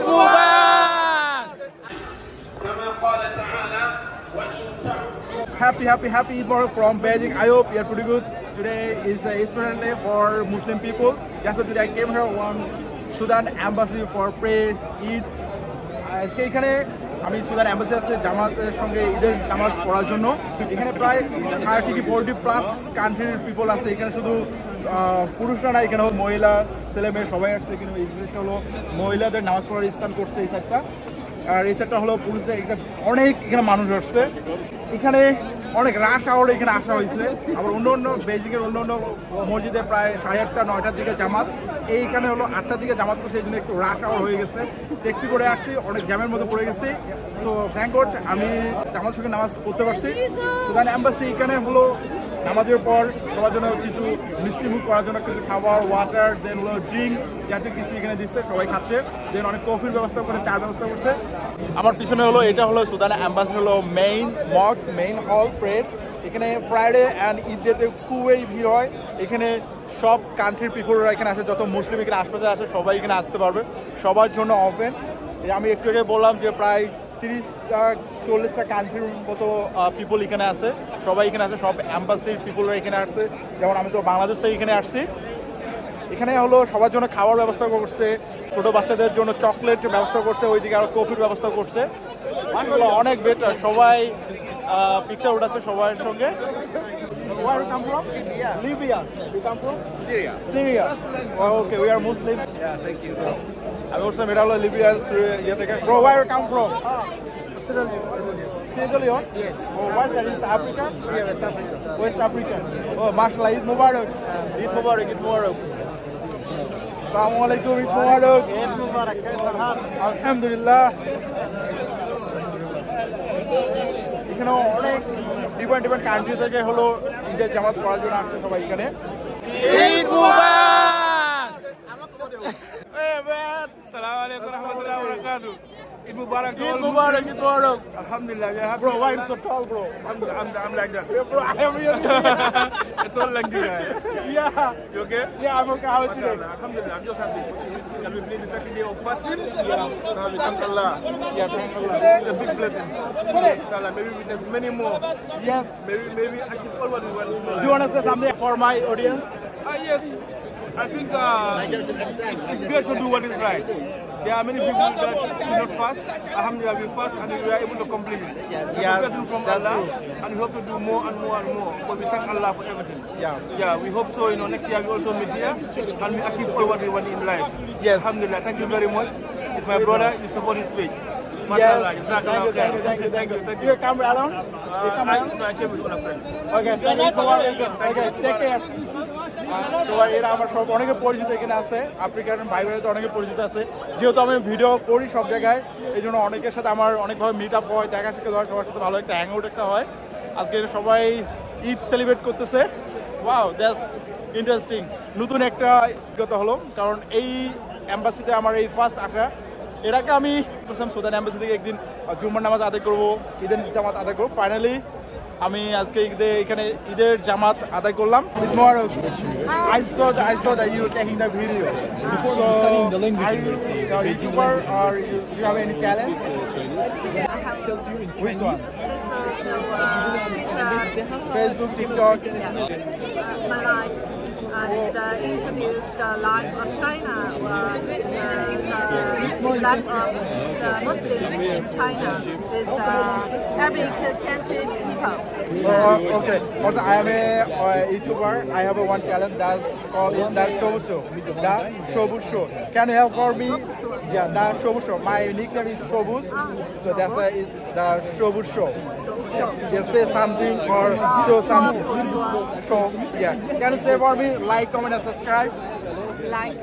Eid Mubarak! Happy Eid Mubarak from Beijing. I hope you're pretty good. Today is a special day for Muslim people. That's why today I came here on Sudan Embassy for pray Eid. আজকে এখানে আমি Sudan embassy আছে জামাতের সঙ্গে ঈদের নামাজ পড়ার জন্য। এখানে প্রায় 30-40+ কান্ট্রির পিপল আছে। এখানে শুধু পুরুষরা না, এখানে মহিলা ছেলে মেয়ে সবাই আসছে। এখানে এই সাইডটা হলো মহিলাদের নামাজ পড়ার স্থান করছে এই সাইডটা, আর এই সাইডটা হলো পুরুষদের। অনেক এখানে মানুষ আসছে। এখানে অনেক রাশ আওয়ারে এখানে আসা হয়েছে। আবার অন্য বেজিংয়ের অন্য মসজিদে প্রায় 8:30-9টার দিকে জামাত, এইখানে হলো 8টার দিকে জামাত করছে। এই জন্য একটু রাশ আওয়ার হয়ে গেছে। ট্যাক্সি করে আসছি, অনেক জ্যামের মধ্যে পড়ে গেছি। সো থ্যাংক গড আমি জামাত সঙ্গে নামাজ পড়তে পারছি। সুদান এম্বাসি এখানে হলো নামাজের পর সবার জন্য কিছু মিষ্টিমুখ করার জন্য কিছু খাবার, ওয়াটার, দেন হলো ড্রিঙ্ক জাতীয় কিছু এখানে দিচ্ছে, সবাই খাচ্ছে। দেন অনেক কফির ব্যবস্থা করে, চার ব্যবস্থা করছে। আমার পিছনে হলো এটা হলো সুদান এম্বাসি হলো মেইন মস্ক, মেইন হল প্রেড। এখানে ফ্রাইডে অ্যান্ড ঈদ ডেতে খুবই ভিড় হয়। এখানে সব কান্ট্রির পিপলরা এখানে আসে, যত মুসলিম এখানে আশপাশে আসে সবাই এখানে আসতে পারবে, সবার জন্য ওপেন। আমি একটু আগে বললাম যে প্রায় 30-40টা কান্ট্রির মতো পিপল এখানে আছে, সবাই এখানে আছে, সব এম্বাসির পিপলরা এখানে আসছে। যেমন আমি তো বাংলাদেশ থেকে এখানে আসছি। এখানে হলো সবার জন্য খাওয়ার ব্যবস্থা করছে, ছোট বাচ্চাদের জন্য চকলেট ব্যবস্থা করছে, ওইদিকে আরো কফির ব্যবস্থা করছে। অনেক বেটার, সবাই পিকচার উঠাচ্ছে সবার সঙ্গে। Where you come from? Libya. You come from? Syria. Syria. Oh, okay, we are Muslim. Yeah, thank you. I also met all Libyans. Bro, where you come from? Sierra Leone. Sierra Leone? Yes. Oh, where that is Africa? Yeah, West Africa. West Africa. Oh, mashallah, Eid Mubarak. Eid Mubarak, Eid Mubarak. Assalamu alaikum, Eid Mubarak. Eid Mubarak. Alhamdulillah. এখানে অনেক different country থেকে হলো ঈদের জামাত করার জন্য আসছে সবাই এখানে। Eid Mubarak! Hey man, Assalamu alaikum warahmatullahi wabarakatuh. Eid Mubarak to all Eid Mubarak, Muslims. Eid Mubarak. Alhamdulillah, we are happy. Bro, why you so tall, bro? I'm like that. Yeah, bro, I am really. It's all like this guy. Yeah. You okay? Yeah, I'm okay. How are you today? Mashallah, Alhamdulillah, I'm just happy. Can we finish the 30 day of fasting? Now we thank Allah. Yeah, thank Allah. It's a big blessing. Inshallah, maybe witness many more. Yes. Maybe achieve all what we want. Do you want to say something for my audience? Yes. I think it's great to do what is right. There are many people that do not fast. Alhamdulillah, we fast and we are able to complete it. It's a blessing from Allah, and we hope to do more and more and more. But we thank Allah for everything. Yeah, we hope so. Next year we also meet here and we achieve all what we want in life. Yes. Alhamdulillah, thank you very much. It's my brother. You support his page. Mashallah, Jazakallah khair. Thank you. You come alone? I came with other friends. Okay, thank you so much. Okay, take care. তো এরা আমার সব অনেকে পরিচিত এখানে আছে, African ভাই বোনেরা তো অনেকে পরিচিত আছে। যেহেতু আমি ভিডিও করি সব জায়গায়, এই জন্য অনেকের সাথে আমার অনেকভাবে মিট আপ হয়, দেখা সাক্ষাৎ হয়, সবার সাথে ভালো একটা হ্যাং আউট একটা হয়। আজকে সবাই ঈদ সেলিব্রেট করতেছে। Wow, that's interesting. নতুন একটা অভিজ্ঞতা হলো, কারণ এই এম্বাসিতে আমার এই ফার্স্ট আসা। এর আগে আমি সুদান এম্বাসি থেকে একদিন জুম্মার নামাজ আদায় করবো, ঈদের জামাত আদায় করবো। ফাইনালি আমি আজকে এখানে ঈদের জামাত আদায় করলাম। I saw that you were taking the video. So, are you a YouTuber or you have any challenge? Which one? Facebook, TikTok. My life and introduce the life of China, the life of the Muslims in China with Arabic country people. Okay. Also, I am a YouTuber. I have one challenge that's called the Shobu Show. The Shobu Show. Can you help for me? Yeah, the Shobu Show. My nickname is Shobus, so that's why it's the Shobu Show. You say something or show something. Show. Yeah. Can you say for me? Like, comment, and subscribe. Like,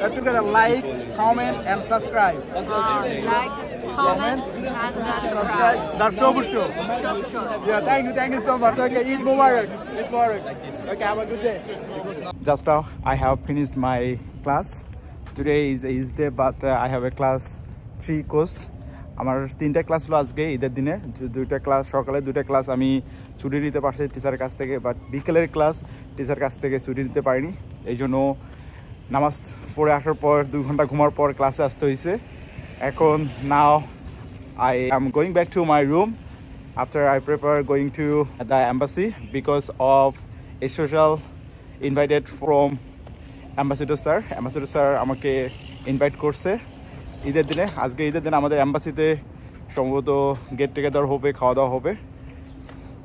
Let's look at a like, comment, and subscribe. like, comment, and subscribe. That's Shobu Show. Show. Yeah, thank you so much. Okay, Eid Mubarak. Eid Mubarak. Okay, have a good day. Just now, I have finished my class. Today is Eid day, but I have a class 3 course. আমার 3টা class হলো আজকে ঈদের দিনে। 2টা class সকালে, 2টা class আমি ছুটি নিতে পারছি টিচারের কাছ থেকে, বাট বিকেলের ক্লাস টিচার কাছ থেকে ছুটি নিতে পারিনি। এই জন্য নামাজ পড়ে আসার পর 2 ঘন্টা ঘুমার পর ক্লাসে আসতে হয়েছে। এখন now I am going back to my room after I prepare going to the embassy because of a special invited from ambassador sir. Ambassador sir আমাকে ইনভাইট করছে ঈদের দিনে। আজকে ঈদের দিনে আমাদের এম্বাসিতে সম্ভবত গেট টুগেদার হবে, খাওয়া দাওয়া হবে।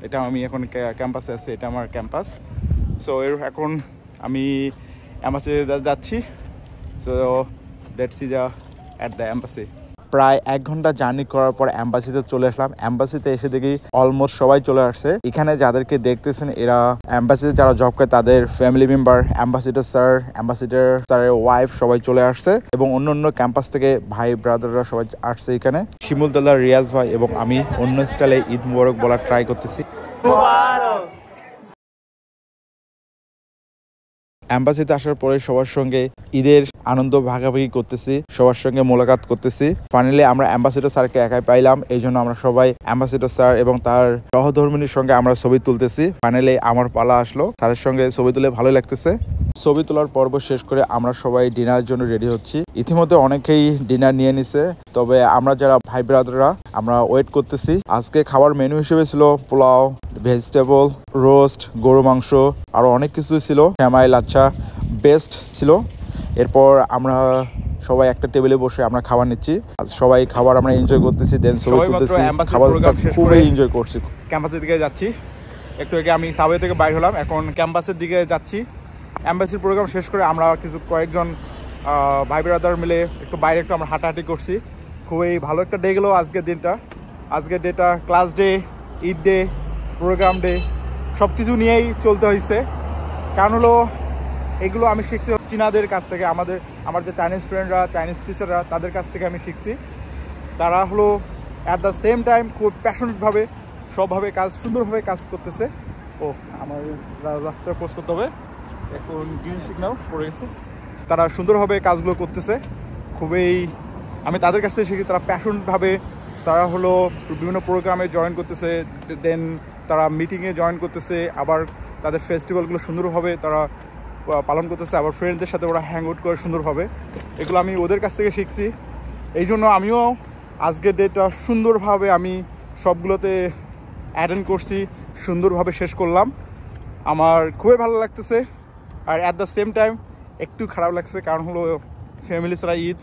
এটা আমি এখন ক্যাম্পাসে আছি, এটা আমার ক্যাম্পাস। সো এখন আমি এম্বাসিতে যাচ্ছি। So let's see at the embassy. প্রায় 1 ঘন্টা জার্নি করার পর এম্বাসিতে চলে আসলাম। এম্বাসিতে এসে দেখি অলমোস্ট সবাই চলে আসছে। এখানে যাদেরকে দেখতেছেন এরা এম্বাসিতে যারা জব করে তাদের ফ্যামিলি মেম্বার, অ্যাম্বাসিডার স্যারের ওয়াইফ সবাই চলে আসছে এবং অন্য ক্যাম্পাস থেকে ভাই ব্রাদাররা সবাই আসছে এখানে। শিমুলদুল্লাহ, রিয়াজ ভাই এবং আমি অন্য স্টাইলে ঈদ মুবারক বলার ট্রাই করতেছি। এম্বাসিতে আসার পরে সবার সঙ্গে ঈদের আনন্দ ভাগাভাগি করতেছি, সবার সঙ্গে মোলাকাত করতেছি। ফাইনালি আমরা অ্যাম্বাসিডর স্যারকে একাই পাইলাম, এই জন্য আমরা সবাই অ্যাম্বাসিডর স্যার এবং তার সহধর্মিনীর সঙ্গে আমরা ছবি তুলতেছি। ফাইনালি আমার পালা আসলো, স্যারের সঙ্গে ছবি তুলে ভালো লাগতেছে। ছবি তোলার পর্ব শেষ করে আমরা সবাই ডিনারের জন্য রেডি হচ্ছি। ইতিমধ্যে অনেকেই ডিনার নিয়ে নিছে, তবে আমরা যারা ভাই ব্রাদাররা আমরা ওয়েট করতেছি। আজকে খাবার মেনু হিসেবে ছিল পোলাও, ভেজিটেবল, রোস্ট, গরু মাংস, আরো অনেক কিছু ছিল, শ্যামাই, লাচ্ছা, বেস্ট ছিল। এরপর আমরা সবাই একটা টেবিলে বসে আমরা খাবার নিচ্ছি, সবাই খাবার আমরা এনজয় করতেছি, দেন ছবি তুলতেছি। খাবারটা খুবই এনজয় করছি। ক্যাম্পাসের দিকে যাচ্ছি, একটু আগে আমি সাবওয়ে থেকে বাইর হলাম, এখন ক্যাম্পাসের দিকে যাচ্ছি। এম্বাসির প্রোগ্রাম শেষ করে আমরা কয়েকজন ভাই ব্রাদার মিলে একটু বাইরে একটু আমরা হাঁটাহাঁটি করছি। খুবই ভালো একটা ডে গেলো আজকের দিনটা। আজকের ডেটা class day, Eid day, programme day, সব কিছু নিয়েই চলতে হয়েছে। কারণ হলো এগুলো আমি শিখছি চীনাদের কাছ থেকে, আমার যে চাইনিজ ফ্রেন্ডরা, চাইনিজ টিচাররা, তাদের কাছ থেকে আমি শিখছি। তারা হলো অ্যাট দ্য সেম টাইম খুব প্যাশনেটভাবে সবভাবে সুন্দরভাবে কাজ করতেছে। ও আমার রাস্তায় পোস্ট করতে হবে, এখন গ্রিন সিগন্যাল পড়ে গেছে। তারা সুন্দরভাবে কাজগুলো করতেছে, আমি তাদের কাছ থেকে শিখি। তারা প্যাশনেটভাবে তারা হলো বিভিন্ন প্রোগ্রামে জয়েন করতেছে, দেন তারা মিটিংয়ে জয়েন করতেছে, আবার তাদের ফেস্টিভ্যালগুলো সুন্দরভাবে তারা পালন করতেছে, আবার ফ্রেন্ডদের সাথে ওরা হ্যাং আউট করে সুন্দরভাবে। এগুলো আমি ওদের কাছ থেকে শিখছি। এই জন্য আমিও আজকের ডেটা সুন্দরভাবে আমি সবগুলোতে অ্যাটেন্ড করছি, সুন্দরভাবে শেষ করলাম। আমার খুবই ভালো লাগতেছে। আর অ্যাট দ্য সেম টাইম একটু খারাপ লাগছে, কারণ হলো ফ্যামিলি ছাড়া ঈদ,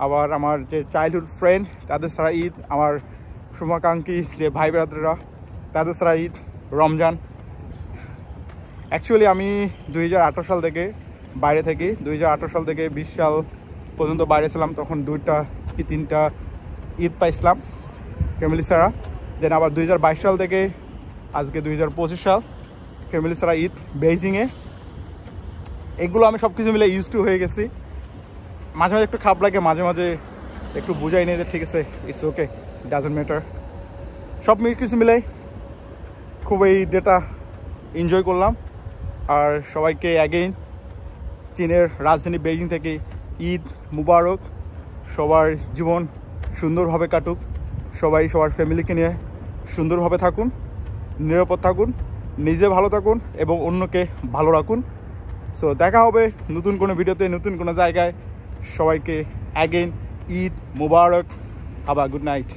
আবার আমার যে চাইল্ডহুড ফ্রেন্ড তাদের ছাড়া ঈদ, আমার শুভাকাঙ্ক্ষী যে ভাই ব্রাদাররা তাদের ছাড়া ঈদ, রমজান। অ্যাকচুয়ালি আমি 2018 সাল থেকে বাইরে থাকি। 2018 সাল থেকে 20 সাল পর্যন্ত বাইরে ছিলাম, তখন 2টা কি 3টা ঈদ পাইছিলাম ফ্যামিলি ছাড়া। দেন আবার 2022 সাল থেকে আজকে 2025 সাল ফ্যামিলি ছাড়া ঈদ বেইজিংয়ে। এগুলো আমি সব কিছু মিলে ইউজ টু হয়ে গেছি। মাঝে মাঝে একটু খারাপ লাগে, মাঝে মাঝে একটু বুঝাই নিয়ে যে ঠিক আছে, ইটস ওকে, ডাজন্ট ম্যাটার। সব কিছু মিলে খুব এই ডেটা এনজয় করলাম। আর সবাইকে অ্যাগেইন চীনের রাজধানী বেইজিং থেকে ঈদ মুবারক। সবার জীবন সুন্দরভাবে কাটুক, সবাই সবার ফ্যামিলিকে নিয়ে সুন্দরভাবে থাকুন, নিরাপদ থাকুন, নিজে ভালো থাকুন এবং অন্যকে ভালো রাখুন। সো দেখা হবে নতুন কোনো ভিডিওতে, নতুন কোনো জায়গায়। সবাইকে again Eid Mubarak. Have a good night.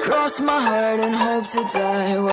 Cross my heart and hope to die.